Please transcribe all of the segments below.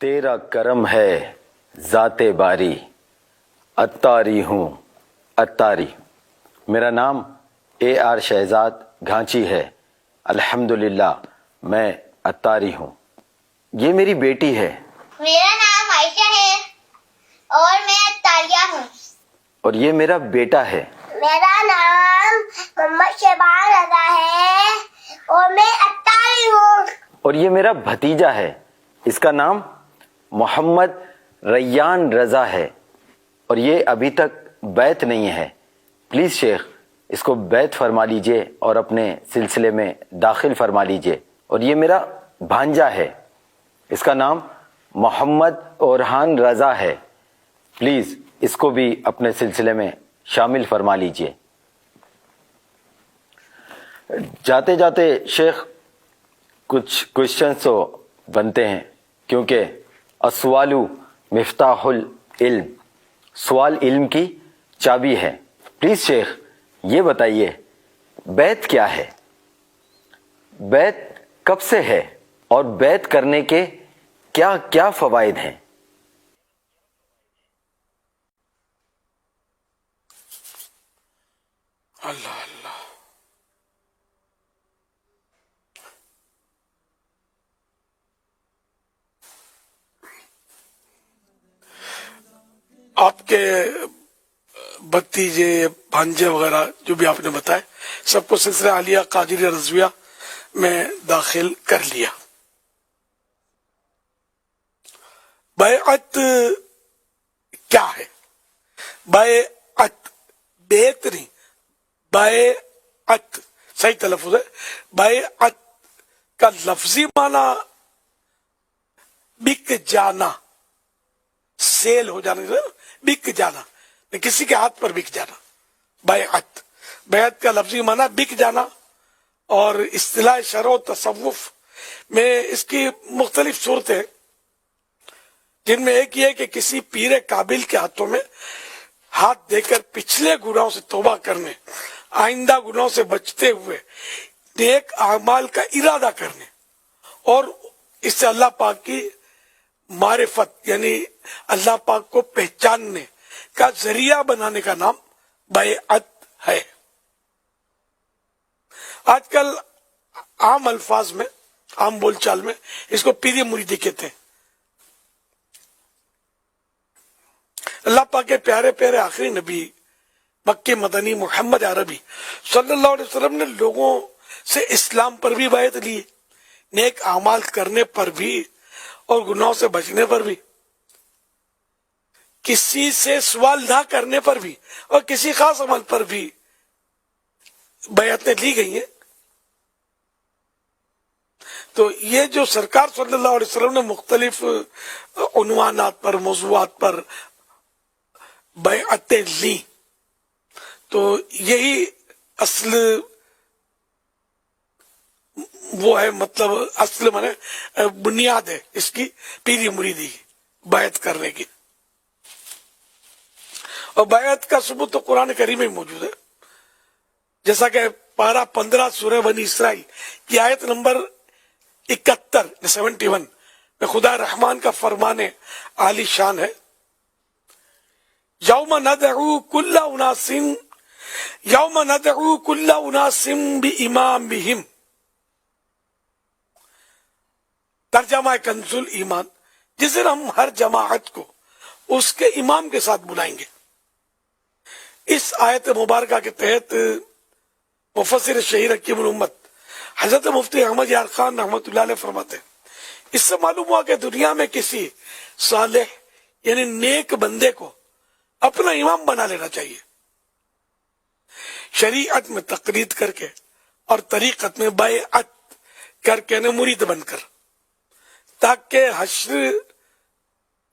تیرا کرم ہے ذات باری، اتاری ہوں اتاری۔ میرا نام AR شہزاد گھانچی ہے، الحمدللہ میں اتاری ہوں۔ یہ میری بیٹی ہے میرا نام عائشہ ہے اور میں اتاریہ ہوں۔ اور یہ میرا بیٹا ہے میرا نام محمد شہباز رضا ہے اور میں اتاری ہوں۔ اور یہ میرا بھتیجا ہے، اس کا نام محمد ریان رضا ہے اور یہ ابھی تک بیعت نہیں ہے۔ پلیز شیخ اس کو بیعت فرما لیجئے اور اپنے سلسلے میں داخل فرما لیجئے۔ اور یہ میرا بھانجا ہے، اس کا نام محمد اورحان رضا ہے، پلیز اس کو بھی اپنے سلسلے میں شامل فرما لیجئے۔ جاتے جاتے شیخ کچھ کوشچنس تو بنتے ہیں، کیونکہ السؤال مفتاح العلم، سوال علم کی چابی ہے۔ پلیز شیخ یہ بتائیے بیعت کیا ہے، بیعت کب سے ہے اور بیعت کرنے کے کیا کیا فوائد ہیں؟ اللہ اللہ، آپ کے بھتیجے بھانجے وغیرہ جو بھی آپ نے بتائے سب کو سلسلہ عالیہ قادریہ رضویہ میں داخل کر لیا۔ بیعت کیا ہے؟ بیعت، بیعت نہیں، بیعت صحیح تلفظ ہے۔ بیعت کا لفظی معنی بک جانا، سیل ہو جانا، بک جانا، کسی کے ہاتھ پر بک جانا۔ بیعت، بیعت کا لفظی معنی بک جانا، اور اصطلاح شرع و تصوف میں اس کی مختلف صورتیں، جن میں ایک یہ کہ کسی پیر کامل کے ہاتھوں میں ہاتھ دے کر پچھلے گناہوں سے توبہ کرنے، آئندہ گناہوں سے بچتے ہوئے نیک اعمال کا ارادہ کرنے، اور اس سے اللہ پاک کی معرفت یعنی اللہ پاک کو پہچاننے کا ذریعہ بنانے کا نام بیعت ہے۔ آج کل عام الفاظ میں، عام بول چال میں اس کو پیری مریدی کہتے ہیں۔ اللہ پاک کے پیارے پیارے آخری نبی مکی مدنی محمد عربی صلی اللہ علیہ وسلم نے لوگوں سے اسلام پر بھی بیعت لی، نیک اعمال کرنے پر بھی اور گناہوں سے بچنے پر بھی، کسی سے سوال نہ کرنے پر بھی اور کسی خاص عمل پر بھی بیعتیں لی گئی ہیں۔ تو یہ جو سرکار صلی اللہ علیہ وسلم نے مختلف عنوانات پر، موضوعات پر بیعتیں لی، تو یہی اصل وہ ہے، مطلب اصل مانے بنیاد ہے اس کی پیری مریدی کی، بیعت کرنے کی۔ اور بیعت کا ثبوت تو قرآن کریم میں موجود ہے، جیسا کہ پارہ 15 سورہ بنی اسرائیل کی آیت نمبر 71 71 میں خدا رحمان کا فرمان عالی شان ہے، یوم ندعو کل اناس بامامہم۔ ترجمہ کنز ایمان، جس دن ہم ہر جماعت کو اس کے امام کے ساتھ بلائیں گے۔ اس آیت مبارکہ کے تحت مفسر شہیر حکیم الامت حضرت مفتی احمد یار خان رحمۃ اللہ علیہ فرماتے ہیں، اس سے معلوم ہوا کہ دنیا میں کسی صالح یعنی نیک بندے کو اپنا امام بنا لینا چاہیے، شریعت میں تقلید کر کے اور طریقت میں بیعت کر کے مرید بن کر، تاکہ حشر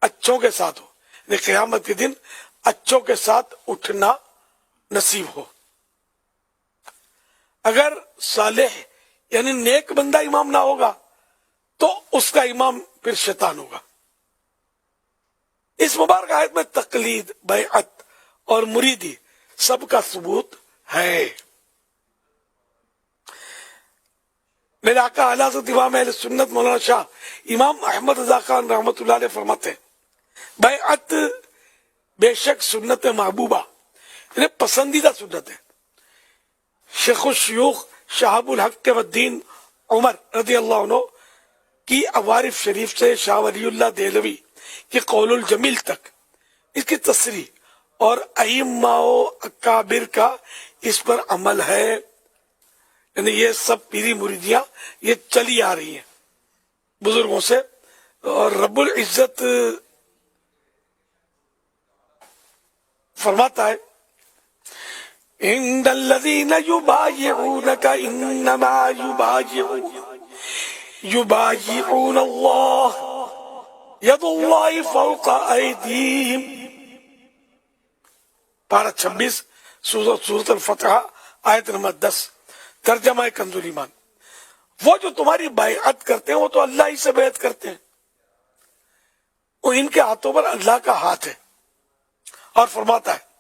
اچھوں کے ساتھ ہو، یعنی قیامت کے دن اچھوں کے ساتھ اٹھنا نصیب ہو۔ اگر صالح یعنی نیک بندہ امام نہ ہوگا تو اس کا امام پھر شیطان ہوگا۔ اس مبارک آیت میں تقلید، بیعت اور مریدی سب کا ثبوت ہے۔ میرے آقا اعلیٰ حضرت امام اہل سنت مولانا شاہ امام احمد رضا خان رحمۃ اللہ علیہ فرماتے ہیں بیعت بے شک سنت محبوبہ یعنی پسندیدہ سنت ہے. شیخ الشیوخ شہاب الحق والدین عمر رضی اللہ عنہ کی عوارف شریف سے شاہ ولی اللہ دہلوی کی قول الجمیل تک اس کی تصریح اور ائمہ و اکابر کا اس پر عمل ہے. یعنی یہ سب پیری مریدیاں یہ چلی آ رہی ہیں بزرگوں سے. اور رب العزت فرماتا ہے ان الذين يبايعونك انما يبايعون الله يد الله فوق ايديهم. پارہ 26 سورۃ الفتح آیت نمبر 10. ترجمہ کنز ایمان. وہ جو تمہاری بیعت کرتے ہیں وہ تو اللہ ہی سے بیعت کرتے ہیں, وہ ان کے ہاتھوں پر اللہ کا ہاتھ ہے. اور فرماتا ہے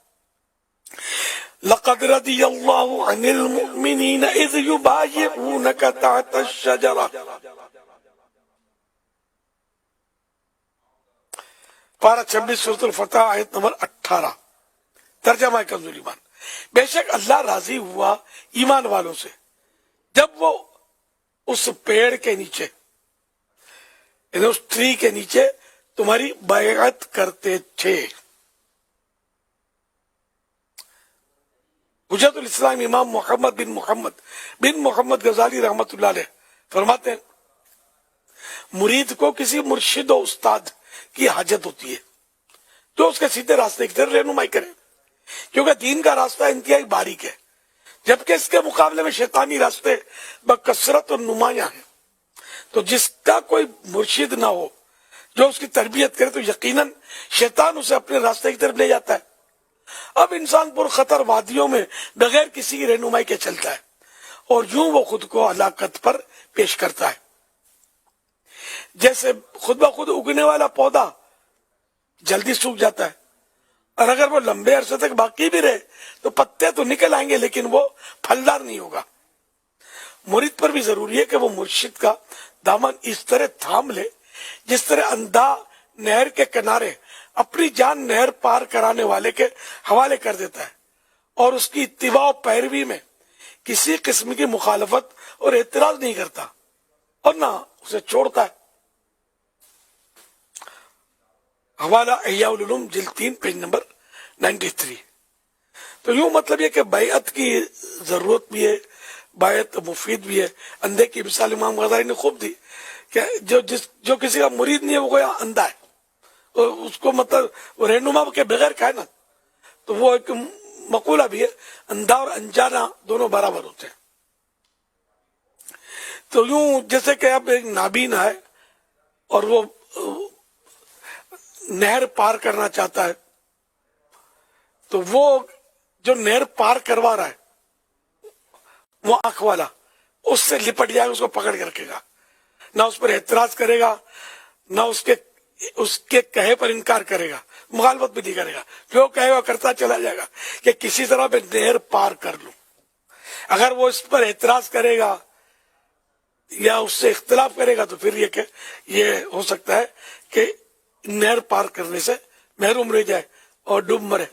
لقد رضی اللہ عن المؤمنین اذ یبایعونک تحت الشجرہ. پارہ 26 سورۃ الفتح آیت نمبر 18. ترجمہ کنز ایمان. بے شک اللہ راضی ہوا ایمان والوں سے جب وہ اس پیڑ کے نیچے یعنی اس ٹری کے نیچے تمہاری بیعت کرتے تھے. حجت الاسلام امام محمد بن محمد غزالی رحمۃ اللہ علیہ فرماتے ہیں مرید کو کسی مرشد و استاد کی حاجت ہوتی ہے جو اس کے سیدھے راستے کی طرف رہنمائی کرے, کیونکہ دین کا راستہ انتہائی باریک ہے جبکہ اس کے مقابلے میں شیطانی راستے بکثرت اور نمایاں ہیں. تو جس کا کوئی مرشد نہ ہو جو اس کی تربیت کرے تو یقیناً شیطان اسے اپنے راستے کی طرف لے جاتا ہے. اب انسان پر خطر وادیوں میں بغیر کسی کی رہنمائی کے چلتا ہے اور یوں وہ خود کو ہلاکت پر پیش کرتا ہے. جیسے خود بخود اگنے والا پودا جلدی سوکھ جاتا ہے اور اگر وہ لمبے عرصے تک باقی بھی رہے تو پتے تو نکل آئیں گے لیکن وہ پھلدار نہیں ہوگا. مرید پر بھی ضروری ہے کہ وہ مرشد کا دامن اس طرح تھام لے جس طرح اندھا نہر کے کنارے اپنی جان نہر پار کرانے والے کے حوالے کر دیتا ہے اور اس کی اتباع و پیروی میں کسی قسم کی مخالفت اور اعتراض نہیں کرتا اور نہ اسے چھوڑتا ہے. حوالہ احیاء العلوم جلد 3 پیج نمبر 93. تو یوں مطلب یہ کہ بیعت کی ضرورت بھی ہے, بیعت مفید بھی ہے. اندھے کی مثال امام غزالی نے خوب دی کہ جو کسی کا مرید نہیں ہے وہ گویا اندھا ہے, اس کو مطلب وہ رہنما کے بغیر کھائے نا, تو وہ ایک مقولہ بھی ہے اندھا اور انجانا دونوں برابر ہوتے ہیں. تو یوں جیسے کہ اب ایک نابینا ہے اور وہ نہر پار کرنا چاہتا ہے تو وہ جو نہر پار کروا رہا ہے وہ آنکھ والا اس سے لپٹ جائے گا, اس کو پکڑ کے رکھے گا, نہ اس پر اعتراض کرے گا نہ اس کے کہے پر انکار کرے گا, مخالفت بھی نہیں کرے گا, جو کہے گا کرتا چلا جائے گا کہ کسی طرح میں نہر پار کر لوں. اگر وہ اس پر اعتراض کرے گا یا اس سے اختلاف کرے گا تو پھر یہ کہ یہ ہو سکتا ہے کہ نہر پار کرنے سے محروم رہ جائے اور ڈوب مرے.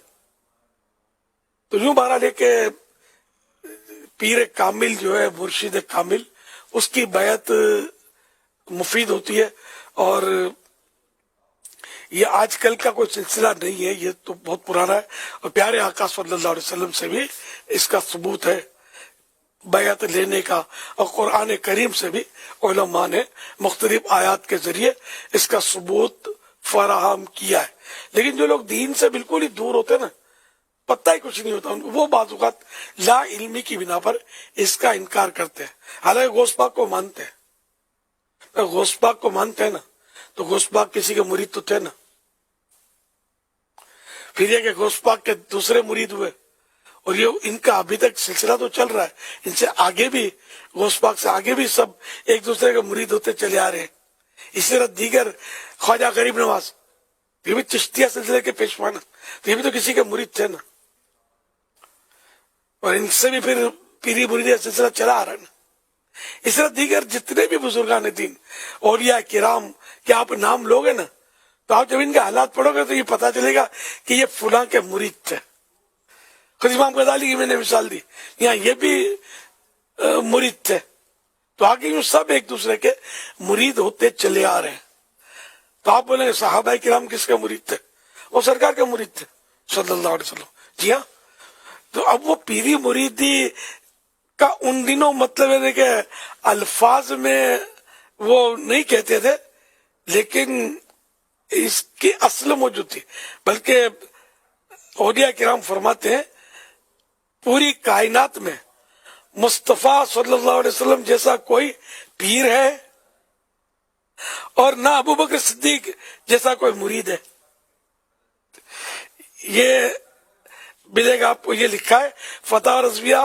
تو یوں بہرحال ہے کہ پیر کامل جو ہے مرشد کامل اس کی بیعت مفید ہوتی ہے اور یہ آج کل کا کوئی سلسلہ نہیں ہے, یہ تو بہت پرانا ہے اور پیارے آقا صلی اللہ علیہ وسلم سے بھی اس کا ثبوت ہے بیعت لینے کا, اور قرآن کریم سے بھی علماء نے مختلف آیات کے ذریعے اس کا ثبوت فراہم کیا ہے. لیکن جو لوگ دین سے بالکل ہی دور ہوتے ہیں نا, پتہ ہی کچھ نہیں ہوتا, وہ بعض اوقات لا علمی کی بنا پر اس کا انکار کرتے ہیں. حالانکہ غوث پاک کو مانتے ہیں, غوث پاک کو مانتے ہیں نا, تو غوث پاک کسی کے مرید تو تھے نا. پھر یہ کہ غوث پاک کے دوسرے مرید ہوئے اور یہ ان کا ابھی تک سلسلہ تو چل رہا ہے, ان سے آگے بھی غوث پاک سے آگے بھی سب ایک دوسرے کے مرید ہوتے چلے آ رہے ہیں. اسی طرح دیگر خواجہ غریب نواز یہ بھی چشتیہ سلسلے کے پیشوا نا, تو یہ بھی تو کسی کے مرید تھے نا, اور ان سے بھی پھر پیری مریدی سلسلہ چلا آ رہا ہے نا. اس طرح دیگر جتنے بھی بزرگان دین اولیاء کرام کے آپ نام لوگے نا تو آپ جب ان کے حالات پڑھو گے تو یہ پتا چلے گا کہ یہ فلاں کے مرید تھے. خود امام غزالی کی میں نے مثال دی, یہاں یہ بھی مرید تھے. تو آگے یوں سب ایک دوسرے کے مرید ہوتے چلے آ رہے ہیں. تو آپ بولیں صحابہ کرام کس کے مرید تھے؟ وہ سرکار کے مرید تھے صلی اللہ علیہ وسلم. جی ہاں. تو اب وہ پیری مریدی کا ان دنوں مطلب ہے کہ الفاظ میں وہ نہیں کہتے تھے, لیکن اس کی اصل موجود تھی. بلکہ اولیاء کرام فرماتے ہیں پوری کائنات میں مصطفیٰ صلی اللہ علیہ وسلم جیسا کوئی پیر ہے اور نہ ابو بکر صدیق جیسا کوئی مرید ہے. یہ ملے گا آپ کو, یہ لکھا ہے فتح رضویہ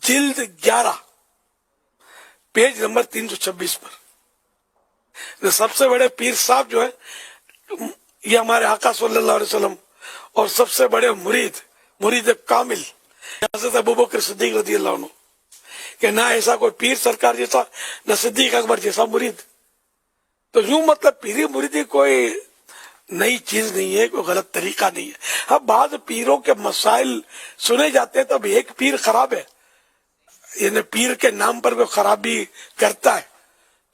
جلد 11 پیج نمبر 326 پر. سب سے بڑے پیر صاحب جو ہیں یہ ہمارے آقا صلی اللہ علیہ وسلم, اور سب سے بڑے مرید کامل حضرت ابوبکر صدیق رضی اللہ عنہ, کہ نہ ایسا کوئی پیر سرکار جیسا نہ صدیق اکبر جیسا مرید. تو یوں مطلب پیری مریدی کوئی نئی چیز نہیں ہے, کوئی غلط طریقہ نہیں ہے. ہاں بعض پیروں کے مسائل سنے جاتے ہیں, تب ایک پیر خراب ہے, یعنی پیر کے نام پر کوئی خرابی کرتا ہے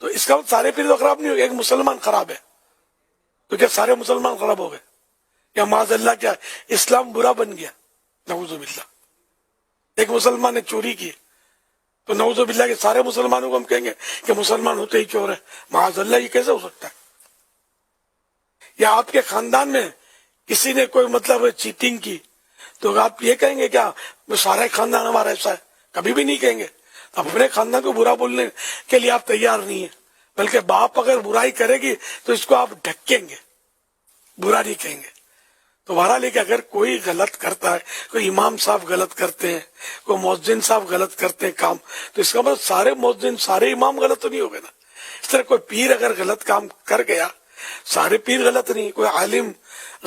تو اس کا سارے پیر تو خراب نہیں ہو گئے, ایک مسلمان خراب ہے تو کیا سارے مسلمان خراب ہو گئے؟ یا معاذ اللہ کیا اسلام برا بن گیا؟ نعوذ باللہ. ایک مسلمان نے چوری کی تو نعوذ باللہ کہ سارے مسلمانوں کو ہم کہیں گے کہ مسلمان ہوتے ہی چور ہے؟ معاذ اللہ, یہ کیسے ہو سکتا ہے؟ یا آپ کے خاندان میں کسی نے کوئی مطلب چیٹنگ کی تو آپ یہ کہیں گے کیا سارا خاندان ہمارا ایسا ہے؟ کبھی بھی نہیں کہیں گے. اب اپنے خاندان کو برا بولنے کے لیے آپ تیار نہیں ہیں, بلکہ باپ اگر برائی کرے گی تو اس کو آپ ڈھکیں گے, برا نہیں کہیں گے. تو بہرحال ہے کہ اگر کوئی غلط کرتا ہے, کوئی امام صاحب غلط کرتے ہیں, کوئی مؤذن صاحب غلط کرتے ہیں کام, تو اس کا مطلب سارے مؤذن سارے امام غلط تو نہیں ہو گئے نا. اس طرح کوئی پیر اگر غلط کام کر گیا, سارے پیر غلط نہیں, کوئی عالم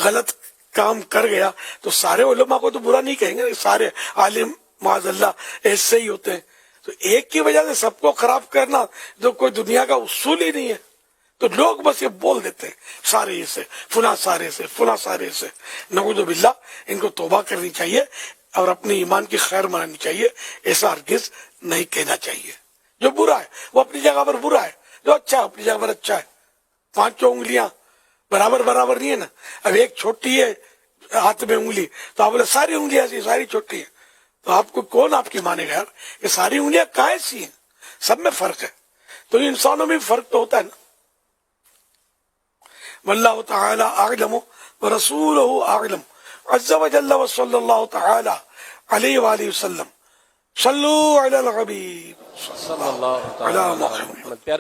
غلط کام کر گیا تو سارے علماء کو تو برا نہیں کہیں گے, سارے عالم معاذ اللہ ایسے ہی ہوتے ہیں. تو ایک کی وجہ سے سب کو خراب کرنا جو کوئی دنیا کا اصول ہی نہیں ہے. تو لوگ بس یہ بول دیتے ہیں سارے ایسے, فلاں سارے سے, فلاں سارے سے. نعوذ باللہ, ان کو توبہ کرنی چاہیے اور اپنے ایمان کی خیر منانی چاہیے. ایسا ہرگز نہیں کہنا چاہیے. جو برا ہے وہ اپنی جگہ پر برا ہے, جو اچھا ہے اپنی جگہ پر اچھا ہے. 5 انگلیاں برابر نہیں ہے نا. اب ایک چھوٹی ہے ہاتھ میں انگلی تو آپ بولے ساری انگلیاں ایسی, ساری چھوٹی ہیں, تو آپ کو کون آپ کی مانے گا یار؟ یہ ساری انگلیاں کہاں سی ہیں؟ سب میں فرق ہے. تو انسانوں میں بھی فرق تو ہوتا ہے نا. واللہ تعالی اعلم ورسولہ اعلم عز وجل وصلی اللہ تعالی علیہ وآلہ وسلم. صلو علی الحبیب صلی اللہ علی تعالی محمد. پیارے